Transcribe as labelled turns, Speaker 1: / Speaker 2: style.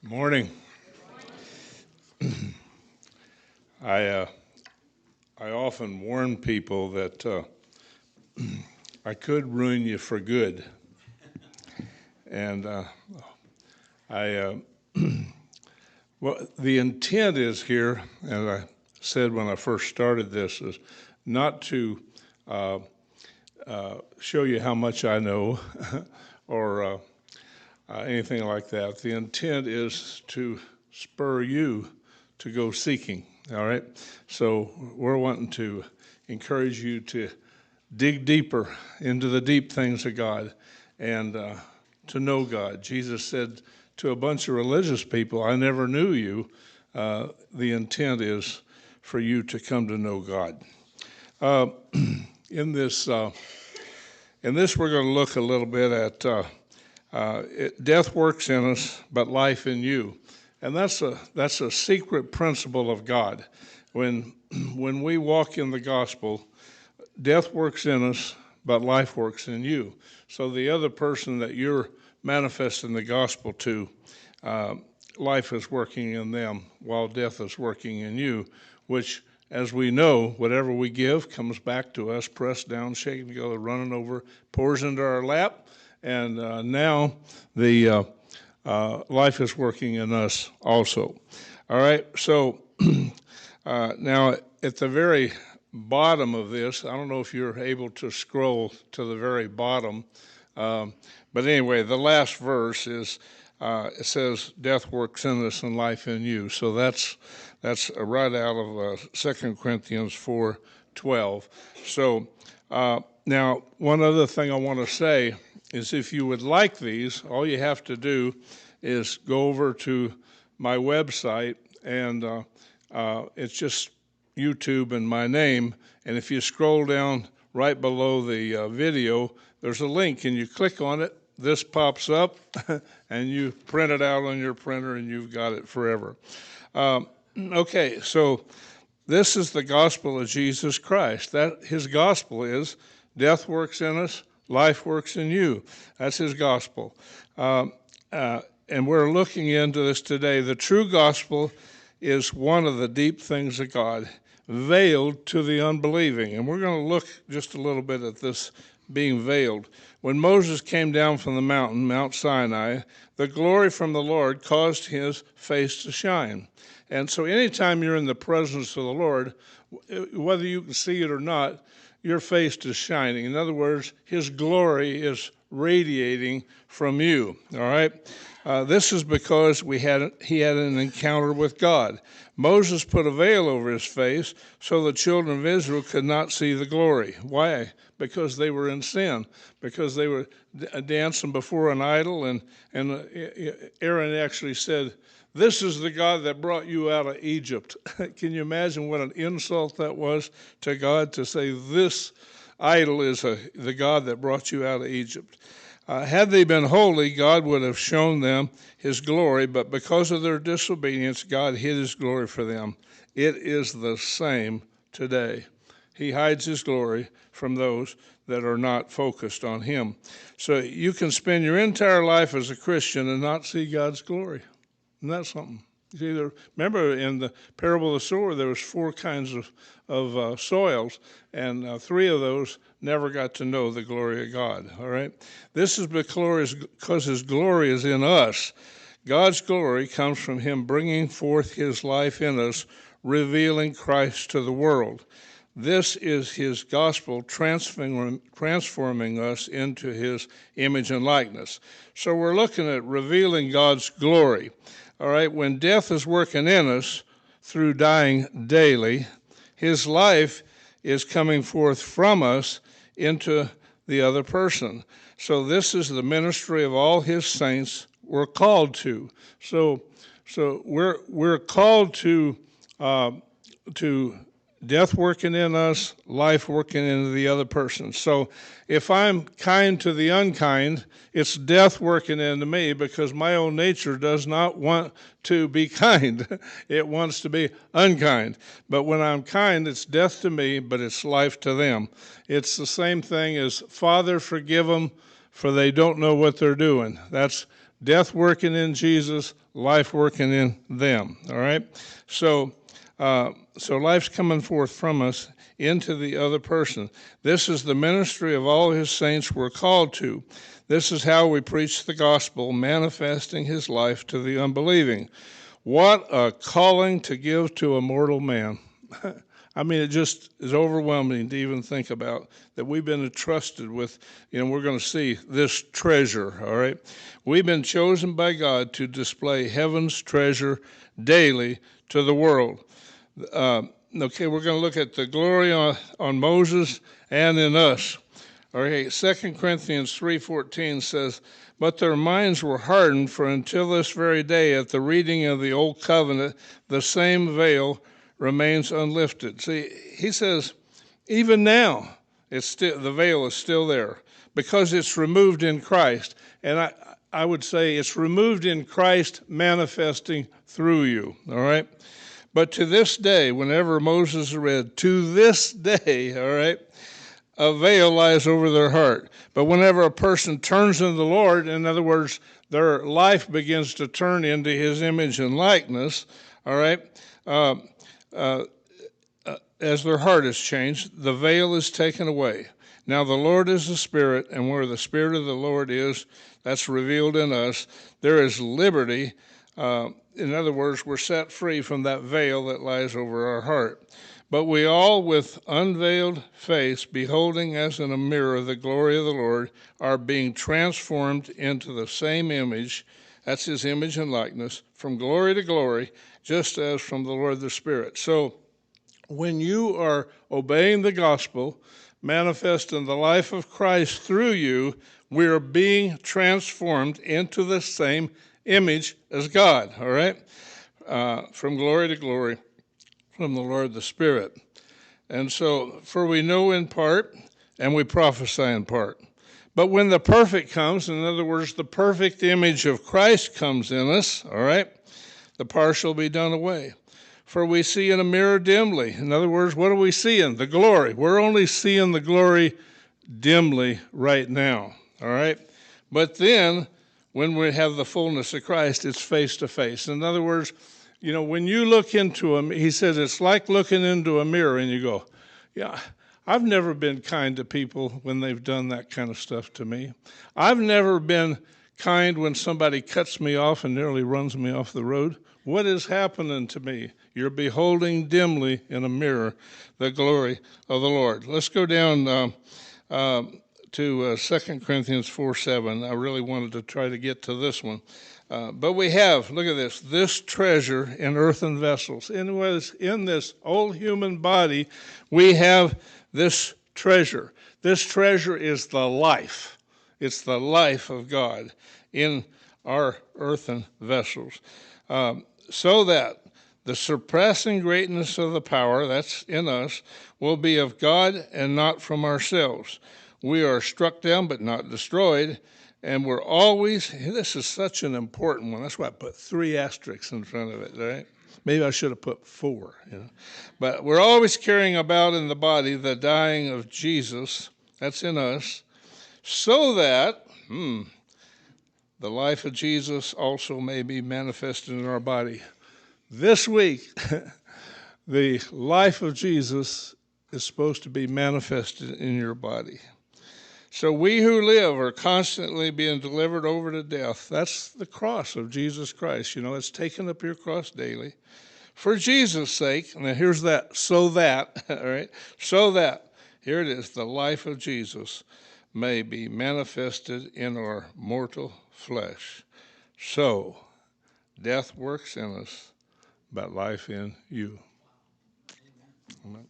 Speaker 1: Morning. I often warn people that I could ruin you for good, and well, the intent is here, as I said when I first started this, is not to show you how much I know or anything like that. The intent is to spur you to go seeking, all right? So we're wanting to encourage you to dig deeper into the deep things of God and to know God. Jesus said to a bunch of religious people, I never knew you. The intent is for you to come to know God. In this, we're going to look a little bit at death works in us, but life in you. And that's a secret principle of God. When we walk in the gospel, death works in us, but life works in you. So the other person that you're manifesting the gospel to, life is working in them while death is working in you, which, as we know, whatever we give comes back to us, pressed down, shaken together, running over, pours into our lap. And now the life is working in us also. All right, so now at the very bottom of this, I don't know if you're able to scroll to the very bottom, but anyway, the last verse is, it says, death works in us and life in you. So that's right out of 2 Corinthians 4:12. So now, one other thing I want to say is if you would like these, all you have to do is go over to my website, and it's just YouTube and my name, and if you scroll down right below the video, there's a link, and you click on it, this pops up, and you print it out on your printer, and you've got it forever. Okay, so this is the gospel of Jesus Christ. That his gospel is death works in us, life works in you. That's his gospel. And we're looking into this today. The true gospel is one of the deep things of God, veiled to the unbelieving. And we're going to look just a little bit at this being veiled. When Moses came down from the mountain, Mount Sinai, the glory from the Lord caused his face to shine. And so anytime you're in the presence of the Lord, whether you can see it or not, your face is shining. In other words, his glory is radiating from you, all right? This is because he had an encounter with God. Moses put a veil over his face so the children of Israel could not see the glory. Why? Because they were in sin, because they were dancing before an idol, and Aaron actually said, this is the God that brought you out of Egypt. Can you imagine what an insult that was to God to say this idol is the God that brought you out of Egypt? Had they been holy, God would have shown them his glory, but because of their disobedience, God hid his glory for them. It is the same today. He hides his glory from those that are not focused on him. So you can spend your entire life as a Christian and not see God's glory. Isn't that something? Remember in the parable of the sower, there was 4 kinds of soils, and 3 of those never got to know the glory of God, all right? This is because his glory is in us. God's glory comes from him bringing forth his life in us, revealing Christ to the world. This is his gospel transforming us into his image and likeness. So we're looking at revealing God's glory. All right, when death is working in us through dying daily, his life is coming forth from us into the other person. So this is the ministry of all his saints we're called to. So we're called to death working in us, life working into the other person. So if I'm kind to the unkind, it's death working into me because my own nature does not want to be kind. It wants to be unkind. But when I'm kind, it's death to me, but it's life to them. It's the same thing as, Father, forgive them, for they don't know what they're doing. That's Death working in Jesus, life working in them. All right? So life's coming forth from us into the other person. This is the ministry of all his saints we're called to. This is how we preach the gospel, manifesting his life to the unbelieving. What a calling to give to a mortal man. I mean, it just is overwhelming to even think about that we've been entrusted with, we're going to see this treasure, all right? We've been chosen by God to display heaven's treasure daily to the world. Okay, we're going to look at the glory on Moses and in us. Okay, 2 Corinthians 3:14 says, "But their minds were hardened, for until this very day at the reading of the Old Covenant, the same veil remains unlifted." See, he says, even now, the veil is still there because it's removed in Christ. And I would say it's removed in Christ manifesting through you, all right? But to this day, whenever Moses read, to this day, all right, a veil lies over their heart. But whenever a person turns to the Lord, in other words, their life begins to turn into his image and likeness, all right, as their heart is changed, the veil is taken away. Now the Lord is the Spirit, and where the Spirit of the Lord is, that's revealed in us, there is liberty. In other words, we're set free from that veil that lies over our heart. But we all, with unveiled face, beholding as in a mirror the glory of the Lord, are being transformed into the same image, that's his image and likeness, from glory to glory, just as from the Lord the Spirit. So when you are obeying the gospel, manifesting the life of Christ through you, we are being transformed into the same image as God, all right? From glory to glory, from the Lord the Spirit. And so, for we know in part, and we prophesy in part. But when the perfect comes, in other words, the perfect image of Christ comes in us, all right, the partial will be done away. For we see in a mirror dimly. In other words, what are we seeing? The glory. We're only seeing the glory dimly right now, all right? But then, when we have the fullness of Christ, it's face to face. In other words, when you look into him, he says it's like looking into a mirror and you go, yeah, I've never been kind to people when they've done that kind of stuff to me. I've never been kind when somebody cuts me off and nearly runs me off the road. What is happening to me? You're beholding dimly in a mirror the glory of the Lord. Let's go down to 2 Corinthians 4:7. I really wanted to try to get to this one. But we have, look at this treasure in earthen vessels. In this old human body, we have this treasure. This treasure is the life. It's the life of God in our earthen vessels. So that the surpassing greatness of the power that's in us will be of God and not from ourselves. We are struck down but not destroyed, and we're always, this is such an important one. That's why I put 3 asterisks in front of it, right? Maybe I should have put 4. But we're always carrying about in the body the dying of Jesus, that's in us, so that the life of Jesus also may be manifested in our body. This week, the life of Jesus is supposed to be manifested in your body. So we who live are constantly being delivered over to death. That's the cross of Jesus Christ. It's taking up your cross daily. For Jesus' sake, now here's that, so that, all right, so that, here it is, the life of Jesus may be manifested in our mortal flesh. So, death works in us, but life in you. Amen.